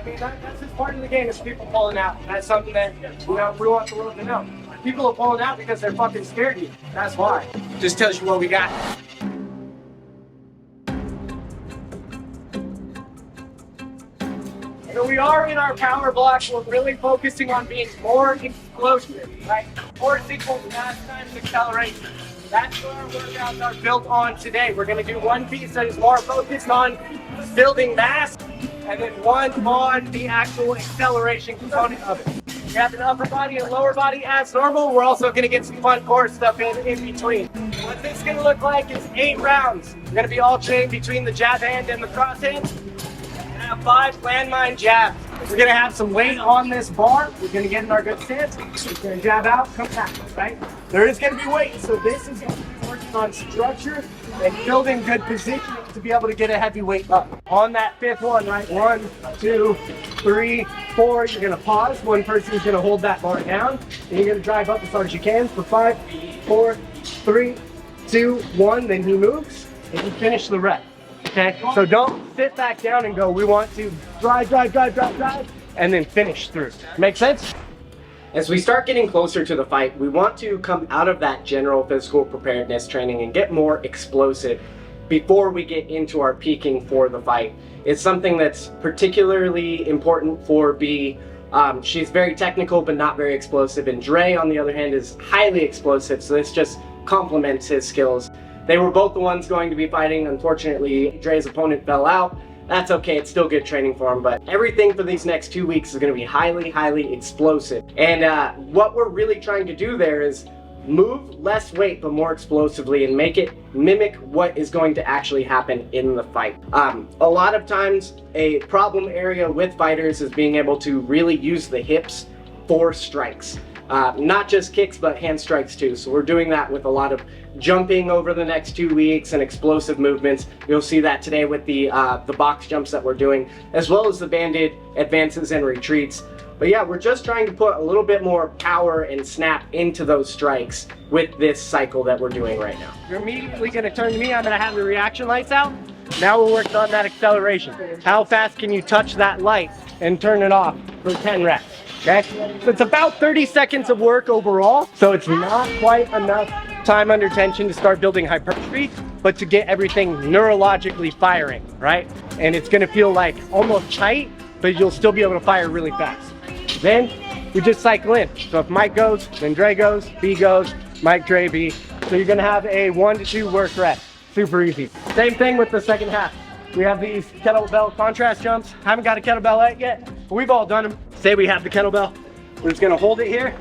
mean, that's just part of the game is people pulling out. That's something that, you know, we want the world to know. People are pulling out because they're fucking scared of you. That's why. Just tells you what we got. So we are in our power blocks. We're really focusing on being more explosive, right? Force equals mass times acceleration. That's what our workouts are built on today. We're going to do one piece that is more focused on building mass, and then one on the actual acceleration component of it. We have an upper body and lower body as normal. We're also going to get some fun core stuff in between. What this is going to look like is 8 rounds. We're going to be alternating between the jab hand and the cross hand. We're going to have 5 landmine jabs. We're going to have some weight on this bar. We're going to get in our good stance. We're going to jab out, come back, right? There is going to be weight, so this is going to be working on structure and building good positioning to be able to get a heavy weight up. On that 5th one, right? 1, 2, 3, 4. You're going to pause. One person's going to hold that bar down, and you're going to drive up as hard as you can for 5, 4, 3, 2, 1. Then he moves, and you finish the rep. Okay, so don't sit back down and go, we want to drive, and then finish through. Make sense? As we start getting closer to the fight, we want to come out of that general physical preparedness training and get more explosive before we get into our peaking for the fight. It's something that's particularly important for B. She's very technical but not very explosive, and Dre, on the other hand, is highly explosive, so this just complements his skills. They were both the ones going to be fighting. Unfortunately, Dre's opponent fell out. That's okay, it's still good training for him, but everything for these next 2 weeks is going to be highly explosive. And what we're really trying to do there is move less weight but more explosively and make it mimic what is going to actually happen in the fight. A lot of times, a problem area with fighters is being able to really use the hips for strikes. Not just kicks, but hand strikes too. So we're doing that with a lot of jumping over the next 2 weeks and explosive movements. You'll see that today with the box jumps that we're doing, as well as the banded advances and retreats. But yeah, we're just trying to put a little bit more power and snap into those strikes with this cycle that we're doing right now. You're immediately going to turn to me. I'm going to have the reaction lights out. Now we're working on that acceleration. How fast can you touch that light and turn it off for 10 reps? Okay, so it's about 30 seconds of work overall, so it's not quite enough time under tension to start building hypertrophy, but to get everything neurologically firing, right? And it's gonna feel like almost tight, but you'll still be able to fire really fast. Then we just cycle in. So if Mike goes, then Dre goes, B goes, Mike, Dre, B. So you're gonna have a 1 to 2 work rep. Super easy. Same thing with the second half. We have these kettlebell contrast jumps. Haven't got a kettlebell yet, but we've all done them. Say we have the kettlebell. We're just gonna hold it here,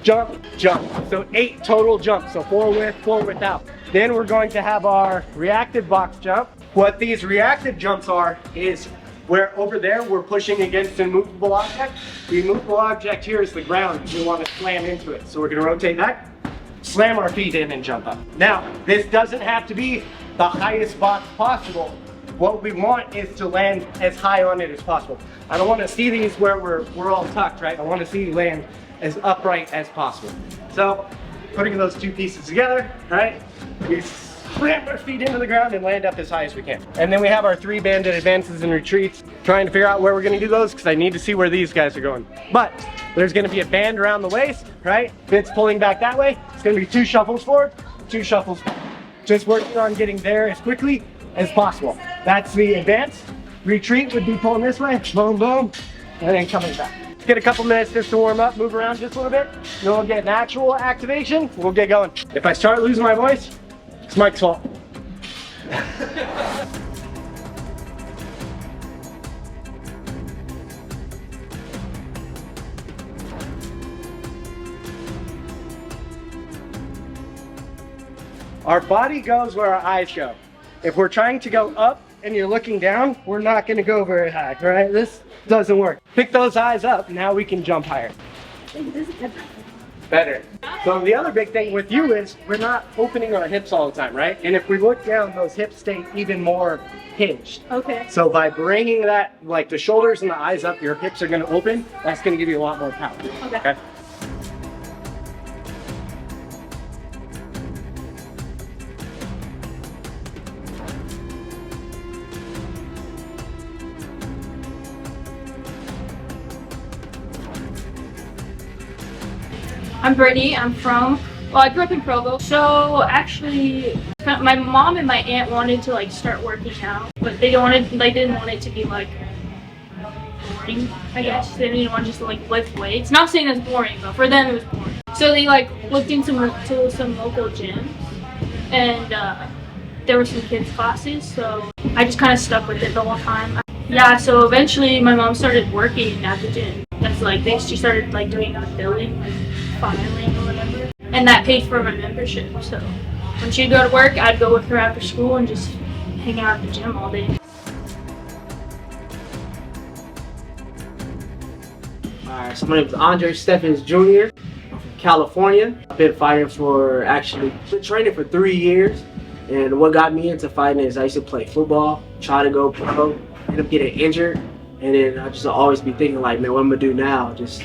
jump, jump. So 8 total jumps, so 4 with, 4 without. Then we're going to have our reactive box jump. What these reactive jumps are is where over there we're pushing against an immovable object. The immovable object here is the ground. We want to slam into it. So we're gonna rotate that, slam our feet in and jump up. Now, this doesn't have to be the highest box possible. What we want is to land as high on it as possible. I don't want to see these where we're all tucked, right? I want to see you land as upright as possible. So, putting those 2 pieces together, right? We slam our feet into the ground and land up as high as we can. And then we have our 3 banded advances and retreats. Trying to figure out where we're going to do those because I need to see where these guys are going. But there's going to be a band around the waist, right? Fit's pulling back that way. It's going to be 2 shuffles forward, 2 shuffles back. Just working on getting there as quickly as possible. That's the advance. Retreat would be pulling this way, boom, boom, and then coming back. Get a couple minutes just to warm up, move around just a little bit, then we'll get an actual activation, we'll get going. If I start losing my voice, it's Mike's fault. Our body goes where our eyes go. If we're trying to go up and you're looking down, we're not gonna go very high, right? This doesn't work. Pick those eyes up, now we can jump higher. Better. So the other big thing with you is we're not opening our hips all the time, right? And if we look down, those hips stay even more hinged. Okay. So by bringing that, like the shoulders and the eyes up, your hips are gonna open. That's gonna give you a lot more power. Okay? I'm Brytni. I grew up in Provo. So actually, my mom and my aunt wanted to like start working out, but they didn't want it to be like boring, I guess. They didn't want just to like lift weights. Not saying it's boring, but for them it was boring. So they like looked into some local gyms, and there were some kids classes, so I just kind of stuck with it the whole time. Yeah, so eventually my mom started working at the gym. That's like she started like doing billing, like filing or whatever, and that paid for my membership. So when she'd go to work, I'd go with her after school and just hang out at the gym all day. Alright, so my name is Andre Stephans Jr. I'm from California. I've been fighting been training for 3 years. And what got me into fighting is I used to play football, try to go pro, end up getting injured. And then I just always be thinking like, man, what am I gonna do now? Just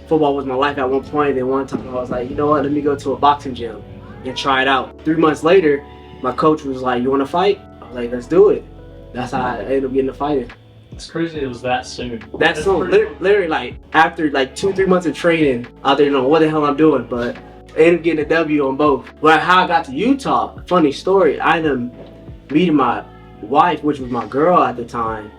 football was my life at one point. Then one time I was like, you know what, let me go to a boxing gym and try it out. 3 months later, my coach was like, you wanna fight? I was like, let's do it. That's how I ended up getting to fighting. It's crazy it was that soon. That's so literally like after like 2-3 months of training, I didn't know what the hell I'm doing, but I ended up getting a W on both. But how I got to Utah, funny story, I ended up meeting my wife, which was my girl at the time,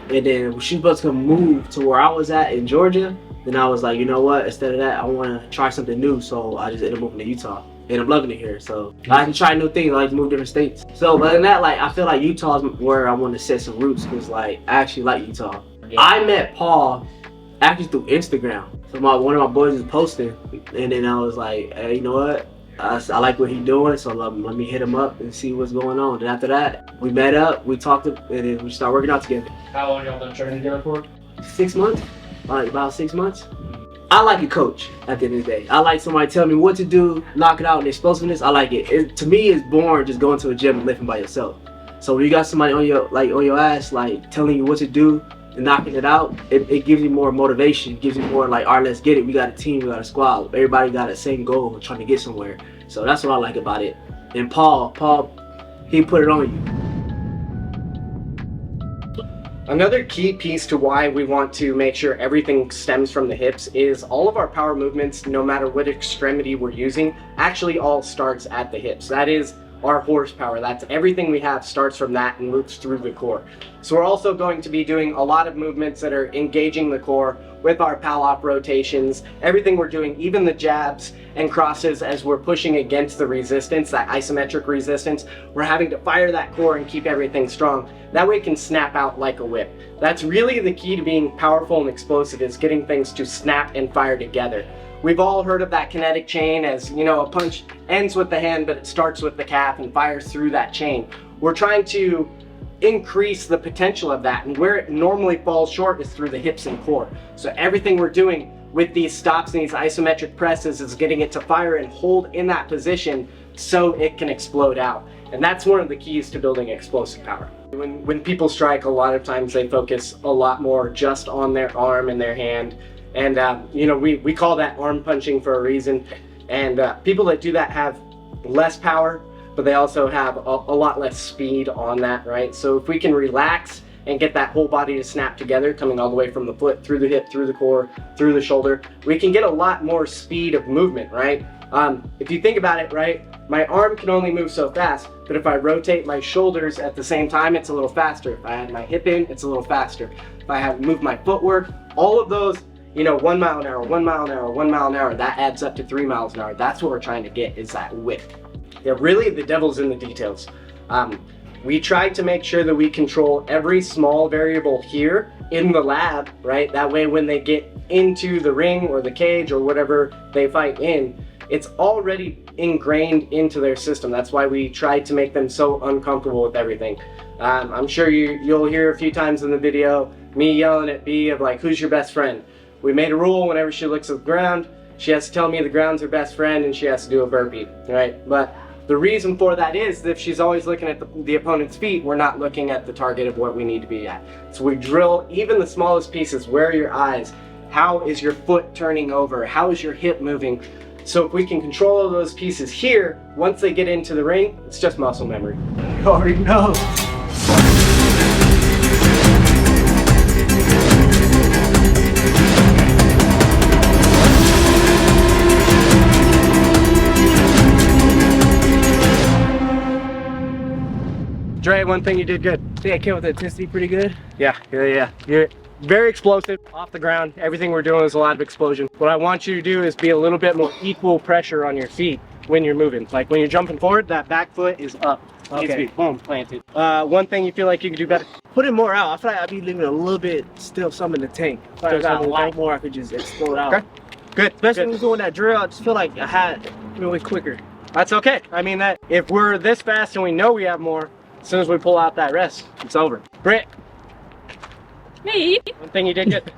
and then she was supposed to move to where I was at in Georgia. Then I was like, you know what, instead of that, I want to try something new, so I just ended up moving to Utah. And I'm loving it here, so I like to try new things. I like to move different states. So, but in that, like, I feel like Utah is where I want to set some roots, because like I actually like Utah. Yeah. I met Paul actually through Instagram. So one of my boys was posting, and then I was like, hey, you know what? I like what he's doing, so let me hit him up and see what's going on. And after that, we met up, we talked, and then we started working out together. How long y'all been training together for? 6 months, like about 6 months. I like a coach at the end of the day. I like somebody telling me what to do, knock it out, and explosiveness. I like it. To me, it's boring just going to a gym and lifting by yourself. So when you got somebody on your ass, like telling you what to do and knocking it out, it gives you more motivation. It gives you more like, all right, let's get it. We got a team, we got a squad. Everybody got the same goal, trying to get somewhere. So that's what I like about it. And Paul, he put it on you. Another key piece to why we want to make sure everything stems from the hips is all of our power movements, no matter what extremity we're using, actually all starts at the hips. That is our horsepower. That's everything we have starts from that and moves through the core. So we're also going to be doing a lot of movements that are engaging the core with our pal-op rotations, everything we're doing, even the jabs and crosses as we're pushing against the resistance, that isometric resistance. We're having to fire that core and keep everything strong. That way it can snap out like a whip. That's really the key to being powerful and explosive, is getting things to snap and fire together. We've all heard of that kinetic chain, as you know, a punch ends with the hand, but it starts with the calf and fires through that chain. We're trying to increase the potential of that, and where it normally falls short is through the hips and core. So everything we're doing with these stops and these isometric presses is getting it to fire and hold in that position so it can explode out. And that's one of the keys to building explosive power. When people strike, a lot of times they focus a lot more just on their arm and their hand. And you know, we call that arm punching for a reason. And people that do that have less power, but they also have a lot less speed on that, right? So if we can relax and get that whole body to snap together, coming all the way from the foot, through the hip, through the core, through the shoulder, we can get a lot more speed of movement, right? If you think about it, right, my arm can only move so fast, but if I rotate my shoulders at the same time, it's a little faster. If I add my hip in, it's a little faster. If I have moved my footwork, all of those, you know, 1 mile an hour, 1 mile an hour, 1 mile an hour, that adds up to 3 miles an hour. That's what we're trying to get, is that whip. Yeah, really the devil's in the details. We try to make sure that we control every small variable here in the lab, right? That way when they get into the ring or the cage or whatever they fight in, it's already ingrained into their system. That's why we try to make them so uncomfortable with everything. I'm sure you'll hear a few times in the video me yelling at B of like, who's your best friend? We made a rule, whenever she looks at the ground, she has to tell me the ground's her best friend and she has to do a burpee, right? But the reason for that is that if she's always looking at the opponent's feet, we're not looking at the target of what we need to be at. So we drill even the smallest pieces. Where are your eyes? How is your foot turning over? How is your hip moving? So if we can control all those pieces here, once they get into the ring, it's just muscle memory. You already know. Dre, one thing you did good. I think I came with the intensity pretty good. Yeah. You're very explosive off the ground. Everything we're doing is a lot of explosion. What I want you to do is be a little bit more equal pressure on your feet when you're moving. Like when you're jumping forward, that back foot is up. It needs to be boom, planted. One thing you feel like you could do better? Put it more out. I feel like I'd be leaving a little bit still some in the tank. If I got a lot more, I could just explode out. Okay. Good. Especially when we're doing that drill, I just feel like I had really quicker. That's okay. I mean, that if we're this fast and we know we have more, as soon as we pull out that rest, it's over. Britt, Me? one thing you did good.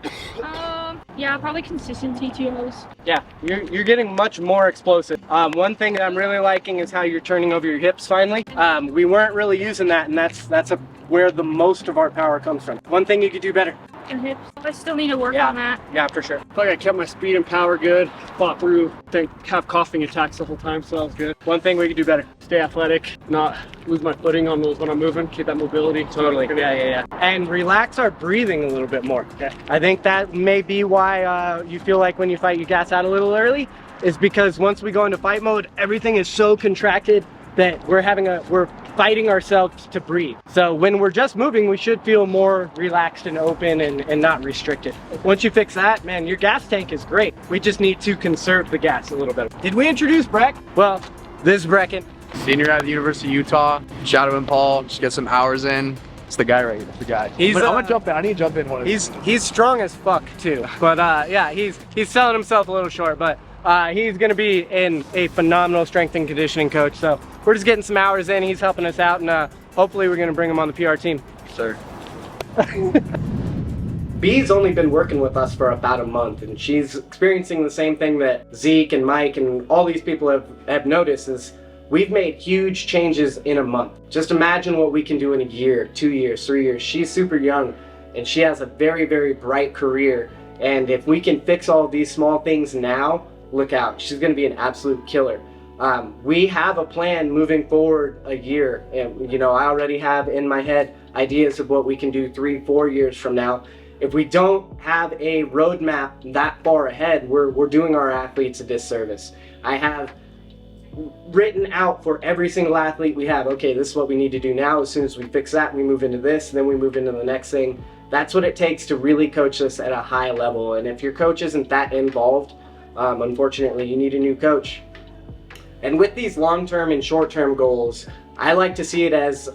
Yeah, probably consistency too. Yeah, you're getting much more explosive. One thing that I'm really liking is how you're turning over your hips finally. We weren't really using that, and that's where the most of our power comes from. One thing you could do better. Your hips. I still need to work on that. Yeah, for sure. I feel like I kept my speed and power good. Fought through, have coughing attacks the whole time, so that was good. One thing we could do better. Stay athletic, not lose my footing on those when I'm moving. Keep that mobility. Totally. Yeah. And relax our breathing a little bit more. Okay. I think that may be why you feel like when you fight you gas out a little early, is because once we go into fight mode, everything is so contracted that we're fighting ourselves to breathe. So when we're just moving, we should feel more relaxed and open and not restricted. Once you fix that, man, your gas tank is great. We just need to conserve the gas a little bit. Did we introduce Breck? Well, this is Brecken. Senior at the University of Utah. Shadow and Paul, just get some hours in. It's the guy right here, the guy. He's, I'm gonna jump in. I need to jump in one of these. He's strong as fuck too. But yeah, he's selling himself a little short, but he's gonna be a phenomenal strength and conditioning coach. So we're just getting some hours in. He's helping us out, and hopefully we're gonna bring him on the PR team. Sir. B's only been working with us for about a month, and she's experiencing the same thing that Zeke and Mike and all these people have noticed is we've made huge changes in a month. Just imagine what we can do in a year, 2 years, 3 years. She's super young, and she has a very, very bright career. And if we can fix all these small things now, look out, she's gonna be an absolute killer. We have a plan moving forward a year, and I already have in my head ideas of what we can do 3-4 years from now. If we don't have a roadmap that far ahead, we're doing our athletes a disservice. I have written out for every single athlete we have, okay, this is what we need to do now. As soon as we fix that, we move into this, and then we move into the next thing. That's what it takes to really coach this at a high level. And if your coach isn't that involved, unfortunately, you need a new coach. And with these long-term and short-term goals, I like to see it as,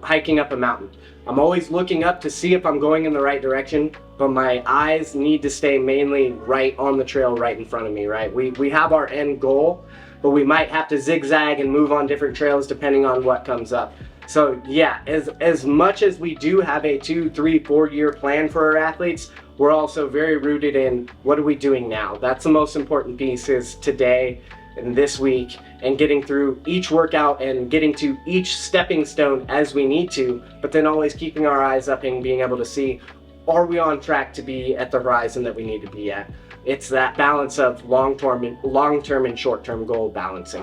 hiking up a mountain. I'm always looking up to see if I'm going in the right direction, but my eyes need to stay mainly right on the trail right in front of me, right? We have our end goal, but we might have to zigzag and move on different trails depending on what comes up. So yeah, as much as we do have a 2, 3, 4 year plan for our athletes, we're also very rooted in what are we doing now? That's the most important piece, is today and this week, and getting through each workout and getting to each stepping stone as we need to, but then always keeping our eyes up and being able to see, are we on track to be at the horizon that we need to be at? It's that balance of long-term and short-term goal balancing.